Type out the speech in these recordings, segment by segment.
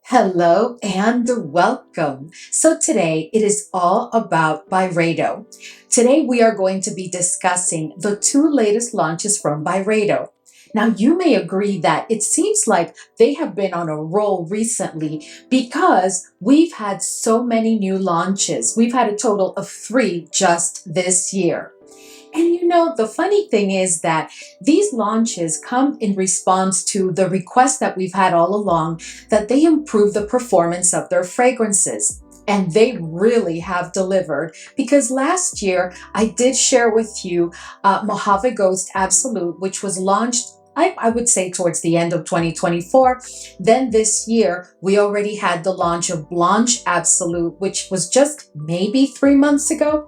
Hello and welcome. So today it is all about Byredo. Today we are going to be discussing the two latest launches from Byredo. Now you may agree that it seems like they have been on a roll recently because we've had so many new launches. We've had a total of 3 just this year. And the funny thing is that these launches come in response to the request that we've had all along that they improve the performance of their fragrances. And they really have delivered, because last year I did share with you Mojave Ghost Absolute, which was launched I would say towards the end of 2024. Then this year, we already had the launch of Blanche Absolute, which was just maybe 3 months ago.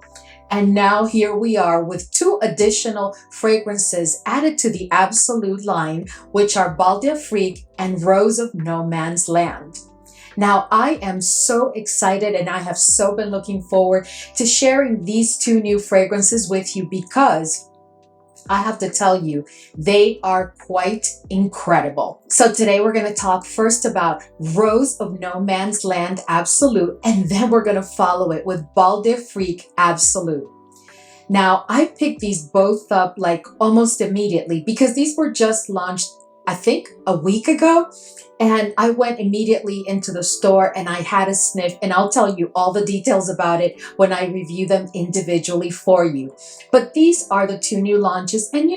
And now here we are with 2 additional fragrances added to the Absolute line, which are Bal D'Afrique and Rose of No Man's Land. Now, I am so excited and I have so been looking forward to sharing these 2 new fragrances with you, because I have to tell you, they are quite incredible. So today we're going to talk first about Rose of No Man's Land Absolute, and then we're going to follow it with Bal D'Afrique Absolute. Now, I picked these both up like almost immediately because these were just launched, I think, a week ago. And I went immediately into the store and I had a sniff, and I'll tell you all the details about it when I review them individually for you. But these are the 2 new launches, and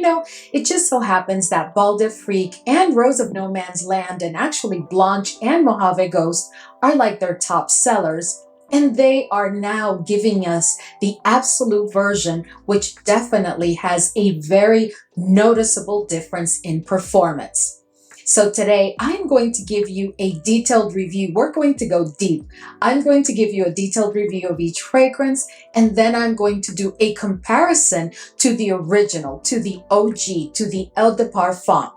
it just so happens that Bal D'Afrique and Rose of No Man's Land, and actually Blanche and Mojave Ghost, are like their top sellers. And they are now giving us the Absolute version, which definitely has a very noticeable difference in performance. So today I'm going to give you a detailed review. We're going to go deep. I'm going to give you a detailed review of each fragrance, and then I'm going to do a comparison to the original, to the OG, to the Eau de Parfum.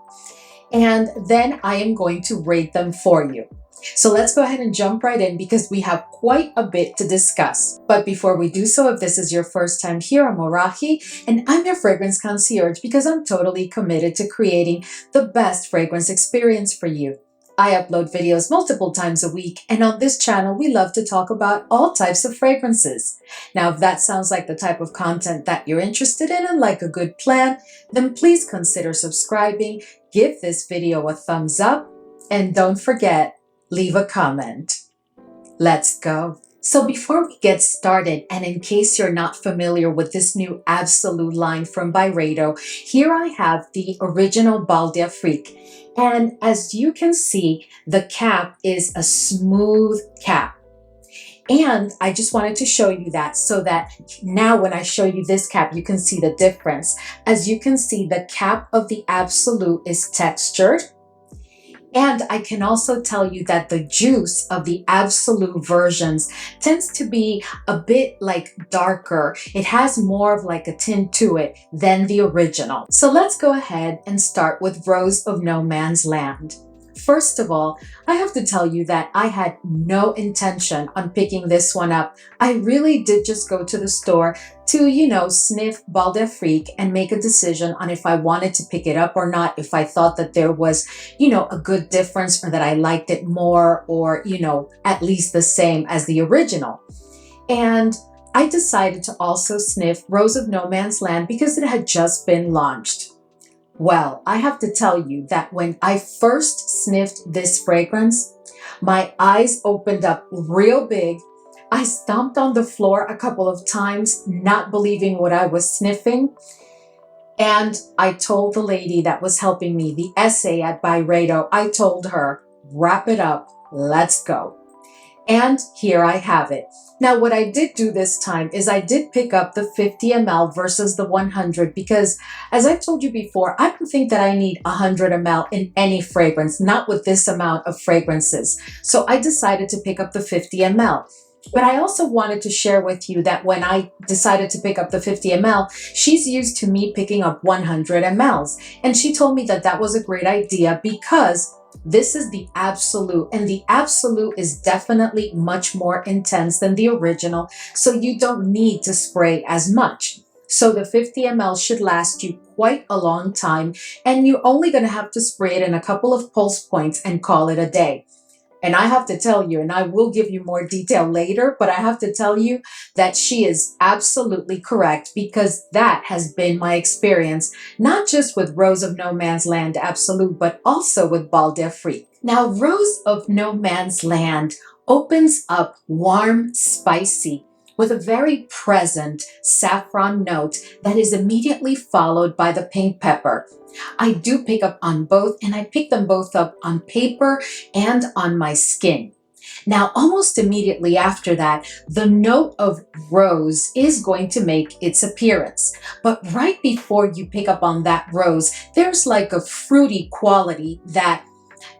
And then I am going to rate them for you. So let's go ahead and jump right in, because we have quite a bit to discuss. But before we do so, if this is your first time here, I'm Arahi, and I'm your fragrance concierge because I'm totally committed to creating the best fragrance experience for you. I upload videos multiple times a week, and on this channel, we love to talk about all types of fragrances. Now, if that sounds like the type of content that you're interested in and like a good plan, then please consider subscribing, give this video a thumbs up, and don't forget, leave a comment. Let's go. So before we get started, and in case you're not familiar with this new Absolute line from Byredo, here I have the original Bal D'Afrique. And as you can see, the cap is a smooth cap. And I just wanted to show you that so that now when I show you this cap, you can see the difference. As you can see, the cap of the Absolute is textured. And I can also tell you that the juice of the Absolute versions tends to be a bit like darker. It has more of like a tint to it than the original. So let's go ahead and start with Rose of No Man's Land. First of all, I have to tell you that I had no intention on picking this one up. I really did just go to the store to, sniff Bal D'Afrique and make a decision on if I wanted to pick it up or not, if I thought that there was, a good difference, or that I liked it more, or, at least the same as the original. And I decided to also sniff Rose of No Man's Land because it had just been launched. Well, I have to tell you that when I first sniffed this fragrance, my eyes opened up real big. I stomped on the floor a couple of times, not believing what I was sniffing. And I told the lady that was helping me, the SA at Byredo, I told her, wrap it up, let's go. And here I have it. Now, what I did do this time is I did pick up the 50 ml versus the 100, because as I told you before, I don't think that I need 100 ml in any fragrance, not with this amount of fragrances. So I decided to pick up the 50 ml. But I also wanted to share with you that when I decided to pick up the 50 ml, she's used to me picking up 100 mls. And she told me that that was a great idea because this is the Absolute, and the Absolute is definitely much more intense than the original, so you don't need to spray as much. So the 50 ml should last you quite a long time, and you're only going to have to spray it in a couple of pulse points and call it a day. And I have to tell you, and I will give you more detail later, but I have to tell you that she is absolutely correct, because that has been my experience, not just with Rose of No Man's Land Absolu, but also with Bal D'Afrique. Now, Rose of No Man's Land opens up warm, spicy, with a very present saffron note that is immediately followed by the pink pepper. I do pick up on both, and I pick them both up on paper and on my skin. Now, almost immediately after that, the note of rose is going to make its appearance. But right before you pick up on that rose, there's like a fruity quality that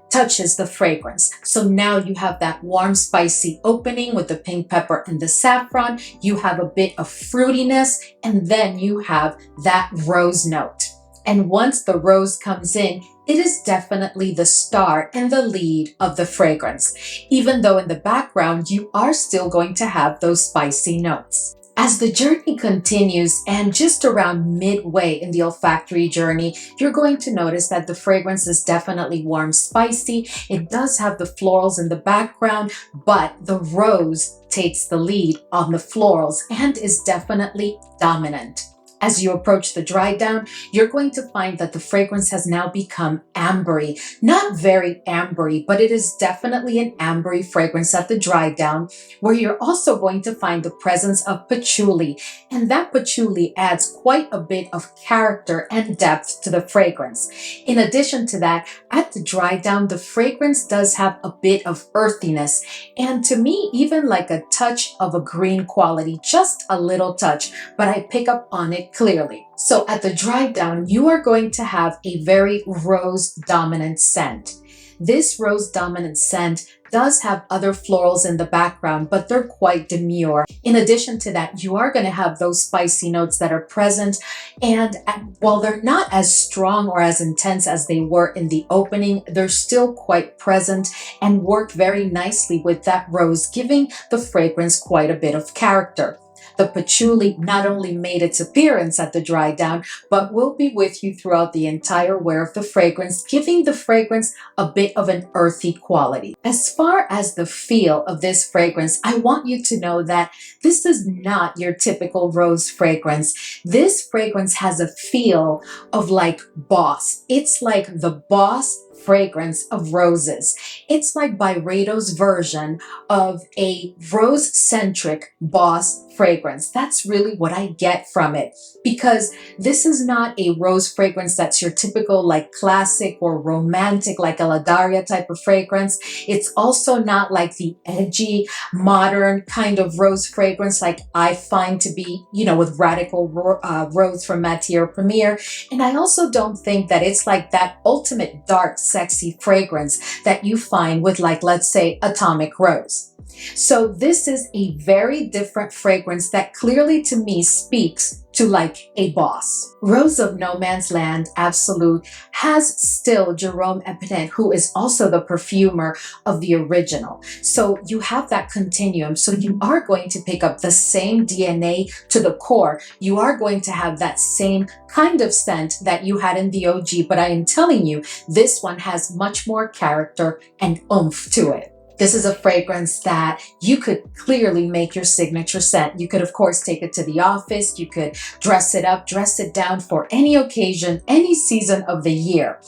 touches the fragrance. So now you have that warm, spicy opening with the pink pepper and the saffron. You have a bit of fruitiness, and then you have that rose note. And once the rose comes in, it is definitely the star and the lead of the fragrance, even though in the background you are still going to have those spicy notes. As the journey continues, and just around midway in the olfactory journey, you're going to notice that the fragrance is definitely warm, spicy. It does have the florals in the background, but the rose takes the lead on the florals and is definitely dominant. As you approach the dry down, you're going to find that the fragrance has now become ambery. Not very ambery, but it is definitely an ambery fragrance at the dry down, where you're also going to find the presence of patchouli. And that patchouli adds quite a bit of character and depth to the fragrance. In addition to that, at the dry down, the fragrance does have a bit of earthiness. And to me, even like a touch of a green quality, just a little touch, but I pick up on it clearly. So at the dry down, you are going to have a very rose dominant scent. This rose dominant scent does have other florals in the background, but they're quite demure. In addition to that, you are going to have those spicy notes that are present. And while they're not as strong or as intense as they were in the opening, they're still quite present and work very nicely with that rose, giving the fragrance quite a bit of character. The patchouli not only made its appearance at the dry down, but will be with you throughout the entire wear of the fragrance, giving the fragrance a bit of an earthy quality. As far as the feel of this fragrance, I want you to know that this is not your typical rose fragrance. This fragrance has a feel of like Boss. It's like the Boss fragrance of roses. It's like Byredo's version of a rose-centric Boss fragrance. That's really what I get from it, because this is not a rose fragrance that's your typical like classic or romantic like a Ladaria type of fragrance. It's also not like the edgy modern kind of rose fragrance like I find to be, with Radical Rose from Matière Premiere. And I also don't think that it's like that ultimate dark sexy fragrance that you find with like, let's say, Atomic Rose. So this is a very different fragrance that clearly to me speaks to like a Boss. Rose of No Man's Land Absolu has still Jerome Epinette, who is also the perfumer of the original. So you have that continuum. So you are going to pick up the same DNA to the core. You are going to have that same kind of scent that you had in the OG, but I am telling you, this one has much more character and oomph to it. This is a fragrance that you could clearly make your signature scent. You could, of course, take it to the office. You could dress it up, dress it down for any occasion, any season of the year.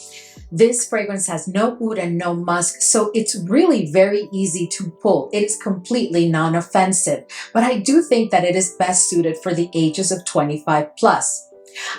This fragrance has no oud and no musk, so it's really very easy to pull. It is completely non-offensive, but I do think that it is best suited for the ages of 25 plus.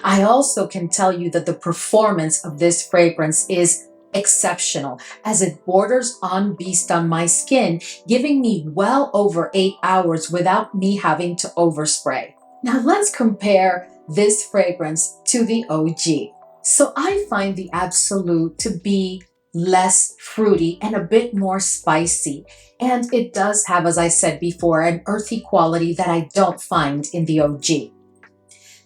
I also can tell you that the performance of this fragrance is exceptional, as it borders on beast on my skin, giving me well over 8 hours without me having to overspray. Now let's compare this fragrance to the OG. So I find the Absolu to be less fruity and a bit more spicy. And it does have, as I said before, an earthy quality that I don't find in the OG.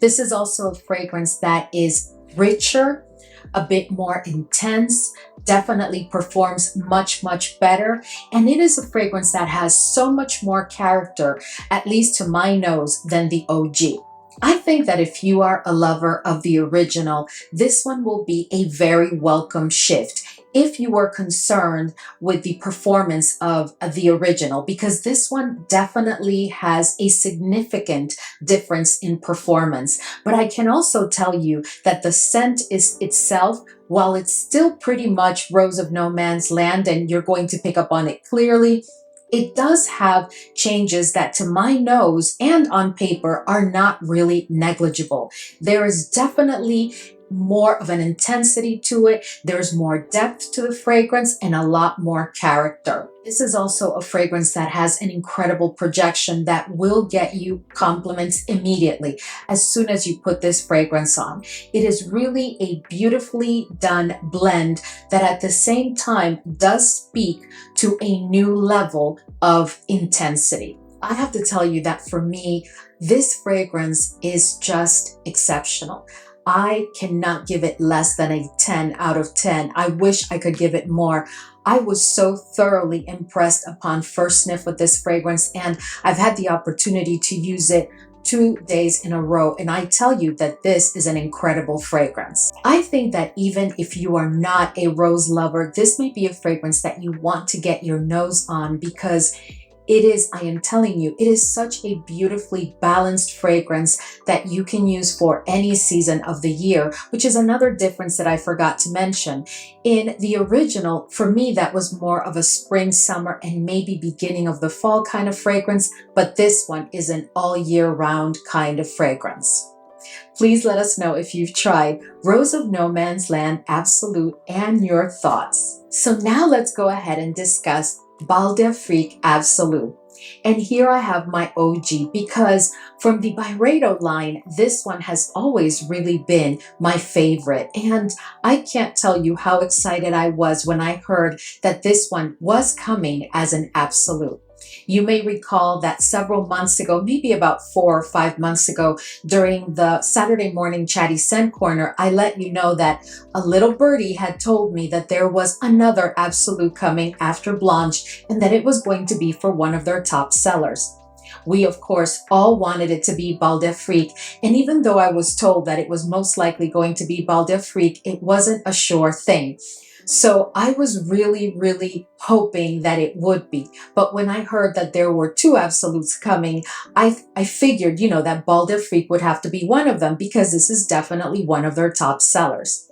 This is also a fragrance that is richer, a bit more intense, definitely performs much, much better. And it is a fragrance that has so much more character, at least to my nose, than the OG. I think that if you are a lover of the original, this one will be a very welcome shift. if you were concerned with the performance of the original, because this one definitely has a significant difference in performance. But I can also tell you that the scent is itself, while it's still pretty much Rose of No Man's Land, and you're going to pick up on it clearly, it does have changes that to my nose and on paper are not really negligible. There is definitely more of an intensity to it. There's more depth to the fragrance and a lot more character. This is also a fragrance that has an incredible projection that will get you compliments immediately as soon as you put this fragrance on. It is really a beautifully done blend that at the same time does speak to a new level of intensity. I have to tell you that for me, this fragrance is just exceptional. I cannot give it less than a 10 out of 10. I wish I could give it more. I was so thoroughly impressed upon first sniff with this fragrance, and I've had the opportunity to use it 2 days in a row, and I tell you that this is an incredible fragrance. I think that even if you are not a rose lover, this may be a fragrance that you want to get your nose on, because it is, I am telling you, it is such a beautifully balanced fragrance that you can use for any season of the year, which is another difference that I forgot to mention. In the original, for me, that was more of a spring, summer, and maybe beginning of the fall kind of fragrance, but this one is an all year round kind of fragrance. Please let us know if you've tried Rose of No Man's Land Absolute and your thoughts. So now let's go ahead and discuss Bal D'Afrique Absolu. And here I have my OG, because from the Byredo line, this one has always really been my favorite. And I can't tell you how excited I was when I heard that this one was coming as an Absolute. You may recall that several months ago, maybe about 4 or 5 months ago, during the Saturday morning Chatty Scent Corner, I let you know that a little birdie had told me that there was another Absolute coming after Blanche, and that it was going to be for one of their top sellers. We, of course, all wanted it to be Bal D'Afrique, and even though I was told that it was most likely going to be Bal D'Afrique, it wasn't a sure thing. So I was really hoping that it would be. But when I heard that there were 2 Absolutes coming, I figured, you know, that Bal D'Afrique would have to be one of them, because this is definitely one of their top sellers.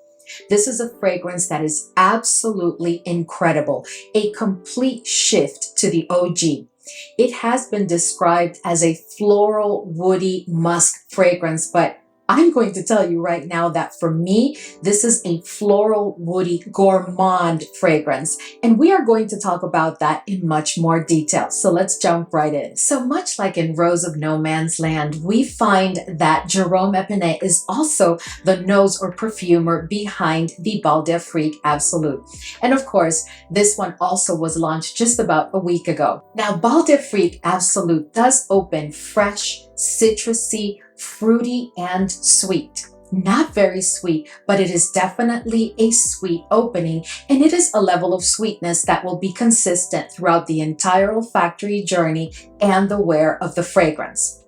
This is a fragrance that is absolutely incredible, a complete shift to the OG. It has been described as a floral, woody, musk fragrance, but I'm going to tell you right now that for me, this is a floral, woody, gourmand fragrance. And we are going to talk about that in much more detail. So let's jump right in. So much like in Rose of No Man's Land, we find that Jerome Epinay is also the nose or perfumer behind the Bal D'Afrique Absolute. And of course, this one also was launched just about a week ago. Now, Bal D'Afrique Absolute does open fresh, citrusy, fruity, and sweet. Not very sweet, but it is definitely a sweet opening, and it is a level of sweetness that will be consistent throughout the entire olfactory journey and the wear of the fragrance.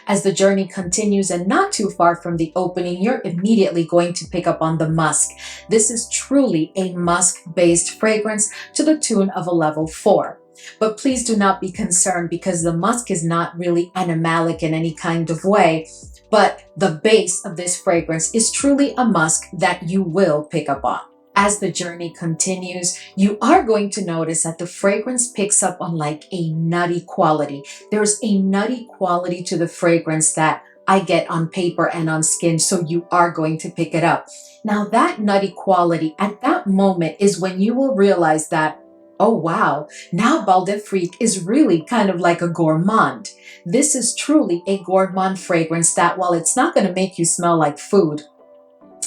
As the journey continues and not too far from the opening, you're immediately going to pick up on the musk. This is truly a musk-based fragrance to the tune of a level 4. But please do not be concerned, because the musk is not really animalic in any kind of way, but the base of this fragrance is truly a musk that you will pick up on. As the journey continues, you are going to notice that the fragrance picks up on like a nutty quality. There's a nutty quality to the fragrance that I get on paper and on skin, so you are going to pick it up. Now, that nutty quality at that moment is when you will realize that, oh wow, now Bal D'Afrique is really kind of like a gourmand. This is truly a gourmand fragrance that, while it's not going to make you smell like food,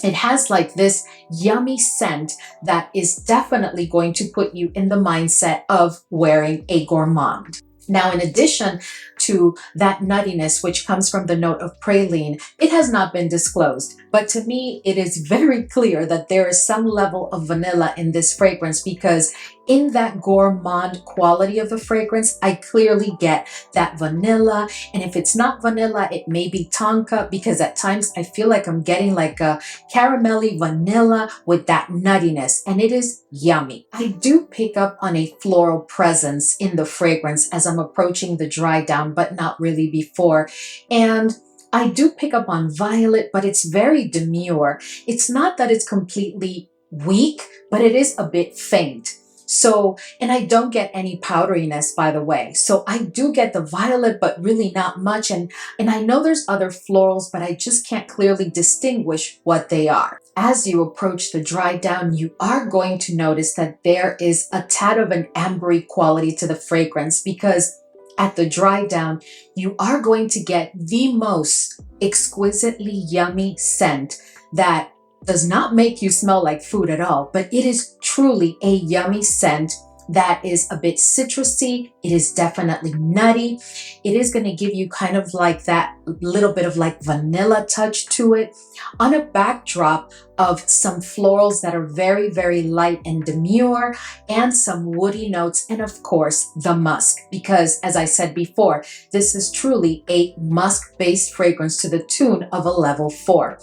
it has like this yummy scent that is definitely going to put you in the mindset of wearing a gourmand. Now, in addition to that nuttiness, which comes from the note of praline, it has not been disclosed. But to me, it is very clear that there is some level of vanilla in this fragrance, because in that gourmand quality of the fragrance, I clearly get that vanilla. And if it's not vanilla, it may be tonka, because at times I feel like I'm getting like a caramelly vanilla with that nuttiness, and it is yummy. I do pick up on a floral presence in the fragrance as I'm approaching the dry down, but not really before. And I do pick up on violet, but it's very demure. It's not that it's completely weak, but it is a bit faint. So, and I don't get any powderiness, by the way. So I do get the violet, but really not much. And I know there's other florals, but I just can't clearly distinguish what they are. As you approach the dry down, you are going to notice that there is a tad of an ambery quality to the fragrance, because at the dry down, you are going to get the most exquisitely yummy scent that does not make you smell like food at all, but it is truly a yummy scent that is a bit citrusy. It is definitely nutty. It is going to give you kind of like that little bit of like vanilla touch to it on a backdrop of some florals that are very, very light and demure, and some woody notes, and of course the musk, because as I said before, this is truly a musk-based fragrance to the tune of a level 4.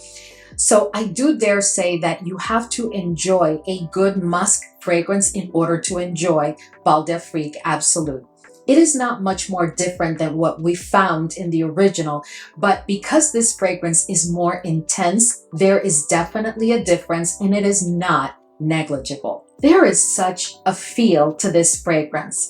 So I do dare say that you have to enjoy a good musk fragrance in order to enjoy Bal D'Afrique Absolu. It is not much more different than what we found in the original, but because this fragrance is more intense, there is definitely a difference, and it is not negligible. There is such a feel to this fragrance.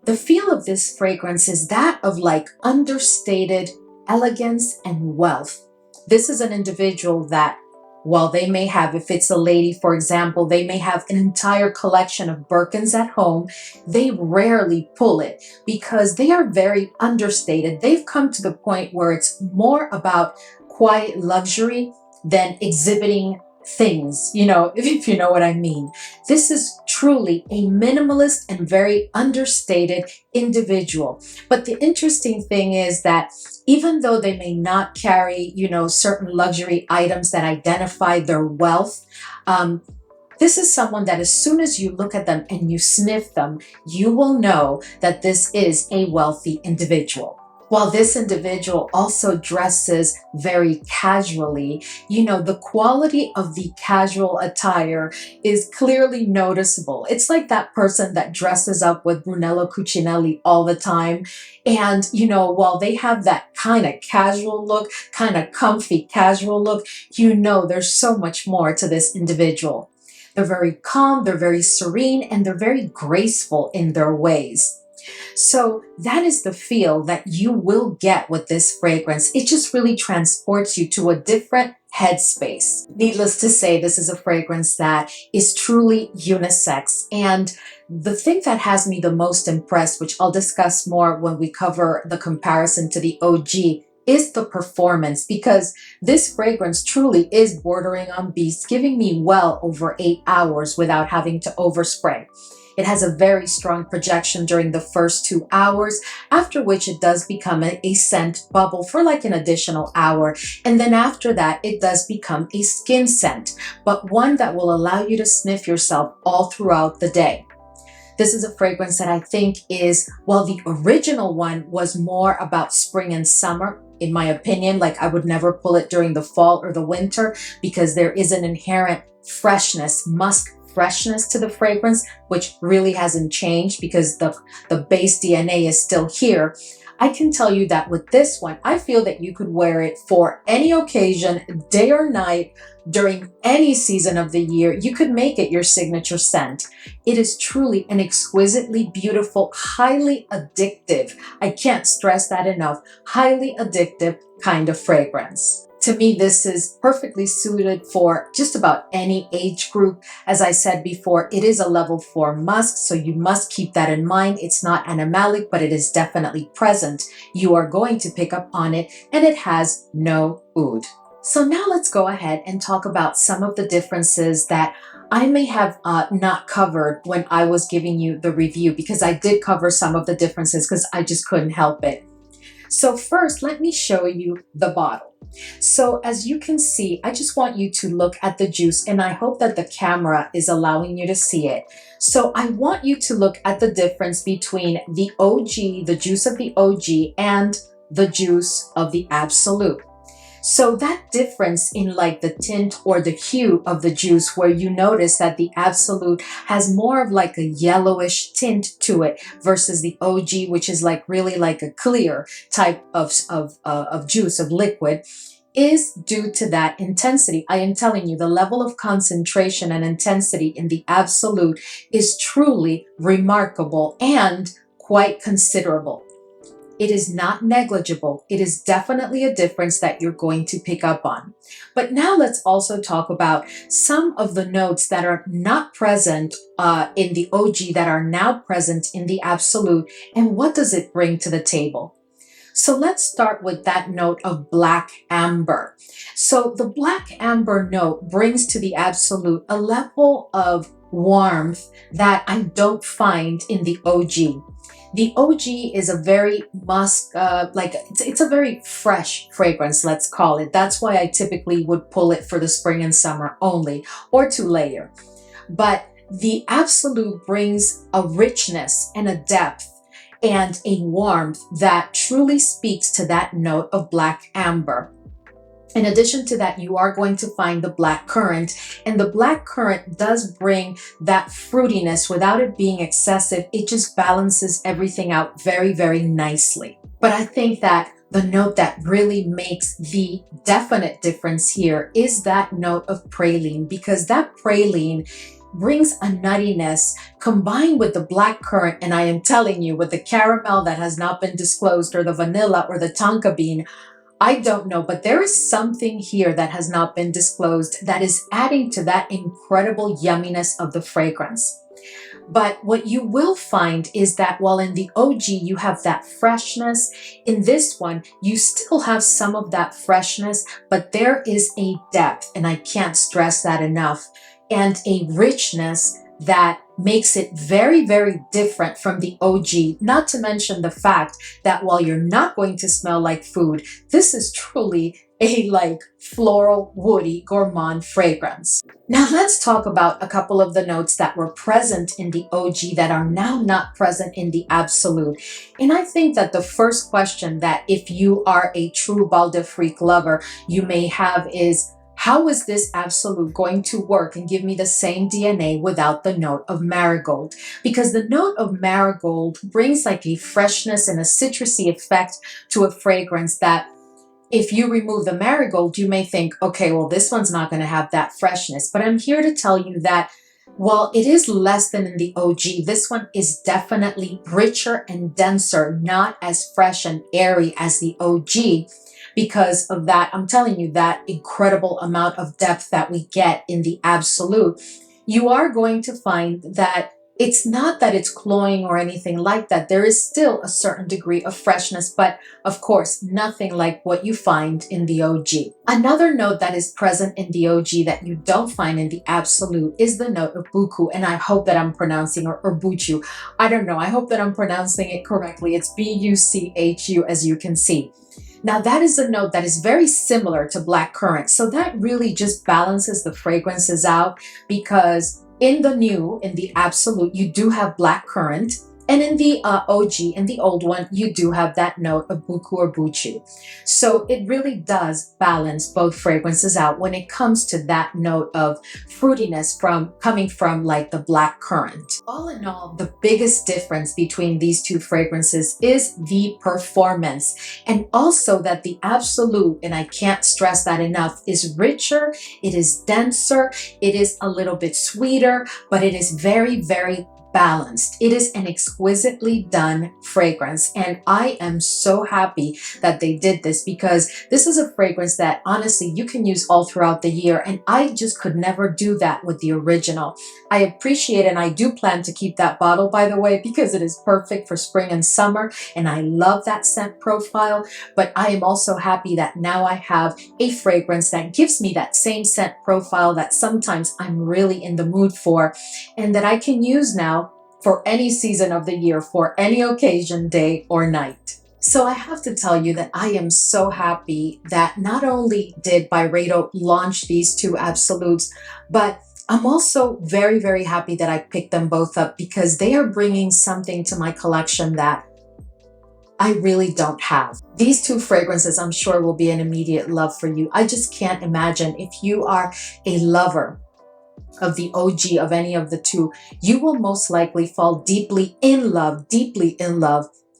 The feel of this fragrance is that of like understated elegance and wealth. This is an individual that, while they may have, if it's a lady, for example, they may have an entire collection of Birkins at home, they rarely pull it because they are very understated. They've come to the point where it's more about quiet luxury than exhibiting things, if you know what I mean. This is truly a minimalist and very understated individual. But the interesting thing is that even though they may not carry, certain luxury items that identify their wealth, this is someone that as soon as you look at them and you sniff them, you will know that this is a wealthy individual. While this individual also dresses very casually, the quality of the casual attire is clearly noticeable. It's like that person that dresses up with Brunello Cucinelli all the time. And, while they have that kind of casual look, kind of comfy casual look, there's so much more to this individual. They're very calm, they're very serene, and they're very graceful in their ways. So that is the feel that you will get with this fragrance. It just really transports you to a different headspace. Needless to say, this is a fragrance that is truly unisex. And the thing that has me the most impressed, which I'll discuss more when we cover the comparison to the OG, is the performance, because this fragrance truly is bordering on beast, giving me well over 8 hours without having to overspray. It has a very strong projection during the first 2 hours, after which it does become a scent bubble for like an additional hour. And then after that, it does become a skin scent, but one that will allow you to sniff yourself all throughout the day. This is a fragrance that I think is, while the original one was more about spring and summer, in my opinion, like I would never pull it during the fall or the winter, because there is an inherent freshness, musk freshness to the fragrance, which really hasn't changed because the base DNA is still here. I can tell you that with this one, I feel that you could wear it for any occasion, day or night, during any season of the year. You could make it your signature scent. It is truly an exquisitely beautiful, highly addictive, I can't stress that enough, highly addictive kind of fragrance. To me, this is perfectly suited for just about any age group. As I said before, it is a level 4 musk, so you must keep that in mind. It's not animalic, but it is definitely present. You are going to pick up on it, and it has no oud. So now let's go ahead and talk about some of the differences that I may have not covered when I was giving you the review, because I did cover some of the differences because I just couldn't help it. So first, let me show you the bottle. So as you can see, I just want you to look at the juice, and I hope that the camera is allowing you to see it. So I want you to look at the difference between the OG, the juice of the OG, and the juice of the Absolute. So that difference in like the tint or the hue of the juice, where you notice that the Absolute has more of like a yellowish tint to it versus the OG, which is like really like a clear type of juice, of liquid, is due to that intensity. I am telling you, the level of concentration and intensity in the Absolute is truly remarkable and quite considerable. It is not negligible. It is definitely a difference that you're going to pick up on. But now let's also talk about some of the notes that are not present in the OG that are now present in the Absolute, and what does it bring to the table? So let's start with that note of black amber. So the black amber note brings to the Absolute a level of warmth that I don't find in the OG. The OG is a very it's a very fresh fragrance, let's call it. That's why I typically would pull it for the spring and summer only, or to layer. But the Absolute brings a richness and a depth and a warmth that truly speaks to that note of black amber. In addition to that, you are going to find the black currant, and the black currant does bring that fruitiness without it being excessive. It just balances everything out very, very nicely. But I think that the note that really makes the definite difference here is that note of praline, because that praline brings a nuttiness combined with the black currant, and I am telling you, with the caramel that has not been disclosed, or the vanilla, or the tonka bean, I don't know, but there is something here that has not been disclosed that is adding to that incredible yumminess of the fragrance. But what you will find is that while in the OG you have that freshness, in this one you still have some of that freshness, but there is a depth, and I can't stress that enough, and a richness that makes it very, very different from the OG, not to mention the fact that while you're not going to smell like food, this is truly a like floral, woody, gourmand fragrance. Now let's talk about a couple of the notes that were present in the OG that are now not present in the Absolute. And I think that the first question that, if you are a true Bal D'Afrique lover, you may have is, how is this Absolute going to work and give me the same DNA without the note of marigold? Because the note of marigold brings like a freshness and a citrusy effect to a fragrance that, if you remove the marigold, you may think, okay, well, this one's not going to have that freshness. But I'm here to tell you that while it is less than in the OG, this one is definitely richer and denser, not as fresh and airy as the OG. Because of that, I'm telling you, that incredible amount of depth that we get in the Absolute, you are going to find that it's not that it's cloying or anything like that. There is still a certain degree of freshness, but of course, nothing like what you find in the OG. Another note that is present in the OG that you don't find in the Absolute is the note of buku, and I hope that I'm pronouncing, or buchu. I don't know. I hope that I'm pronouncing it correctly. It's B-U-C-H-U, as you can see. Now that is a note that is very similar to black currant. So that really just balances the fragrances out, because in the Absolute, you do have black currant. And in the OG, in the old one, you do have that note of buku or buchu. So it really does balance both fragrances out when it comes to that note of fruitiness coming from like the black currant. All in all, the biggest difference between these two fragrances is the performance. And also that the Absolute, and I can't stress that enough, is richer, it is denser, it is a little bit sweeter, but it is very, very balanced. It is an exquisitely done fragrance, and I am so happy that they did this, because this is a fragrance that honestly you can use all throughout the year, and I just could never do that with the original. I appreciate, and I do plan to keep that bottle, by the way, because it is perfect for spring and summer, and I love that scent profile. But I am also happy that now I have a fragrance that gives me that same scent profile that sometimes I'm really in the mood for, and that I can use now for any season of the year, for any occasion, day or night. So I have to tell you that I am so happy that not only did Byredo launch these two absolutes, but I'm also very, very happy that I picked them both up because they are bringing something to my collection that I really don't have. These two fragrances I'm sure will be an immediate love for you. I just can't imagine if you are a lover of the OG of any of the two, you will most likely fall deeply in love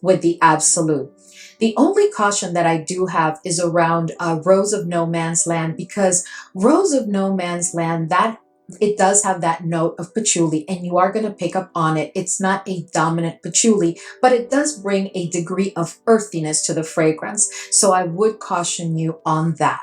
with the Absolute. The only caution that I do have is around Rose of No Man's Land, because Rose of No Man's Land, that it does have that note of patchouli, and you are going to pick up on it. It's not a dominant patchouli, but it does bring a degree of earthiness to the fragrance. So I would caution you on that.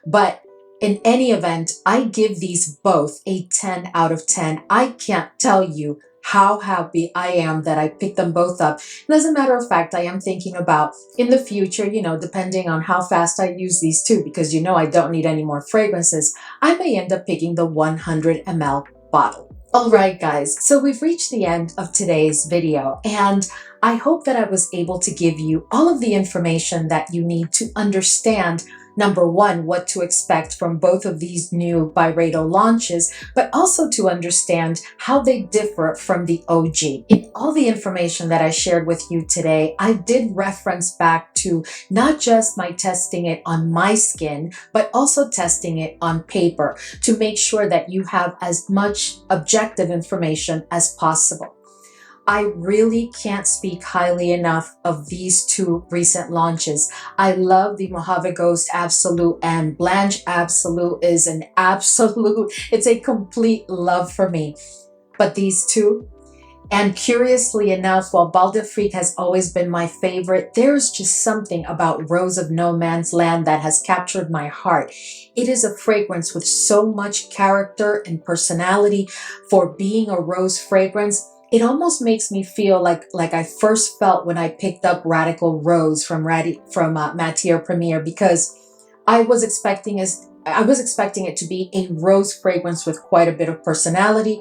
But in any event, I give these both a 10 out of 10. I can't tell you how happy I am that I picked them both up. And as a matter of fact, I am thinking about in the future, depending on how fast I use these two, because I don't need any more fragrances, I may end up picking the 100 ml bottle. All right, guys, so we've reached the end of today's video, and I hope that I was able to give you all of the information that you need to understand, number one, what to expect from both of these new Byredo launches, but also to understand how they differ from the OG. In all the information that I shared with you today, I did reference back to not just my testing it on my skin, but also testing it on paper to make sure that you have as much objective information as possible. I really can't speak highly enough of these two recent launches. I love the Mojave Ghost Absolute, and Blanche Absolute is an absolute, it's a complete love for me. But these two, and curiously enough, while Bal D'Afrique has always been my favorite, there's just something about Rose of No Man's Land that has captured my heart. It is a fragrance with so much character and personality for being a rose fragrance. It almost makes me feel like I first felt when I picked up Radical Rose from Matière Première, because I was expecting it to be a rose fragrance with quite a bit of personality,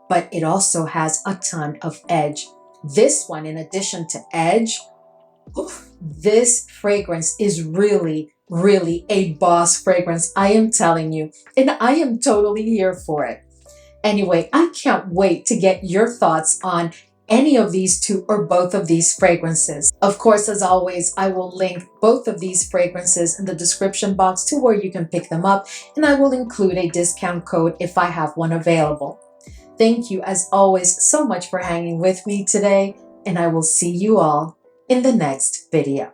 but it also has a ton of edge. This one, in addition to edge, this fragrance is really, really a boss fragrance, I am telling you, and I am totally here for it. Anyway, I can't wait to get your thoughts on any of these two or both of these fragrances. Of course, as always, I will link both of these fragrances in the description box to where you can pick them up, and I will include a discount code if I have one available. Thank you, as always, so much for hanging with me today, and I will see you all in the next video.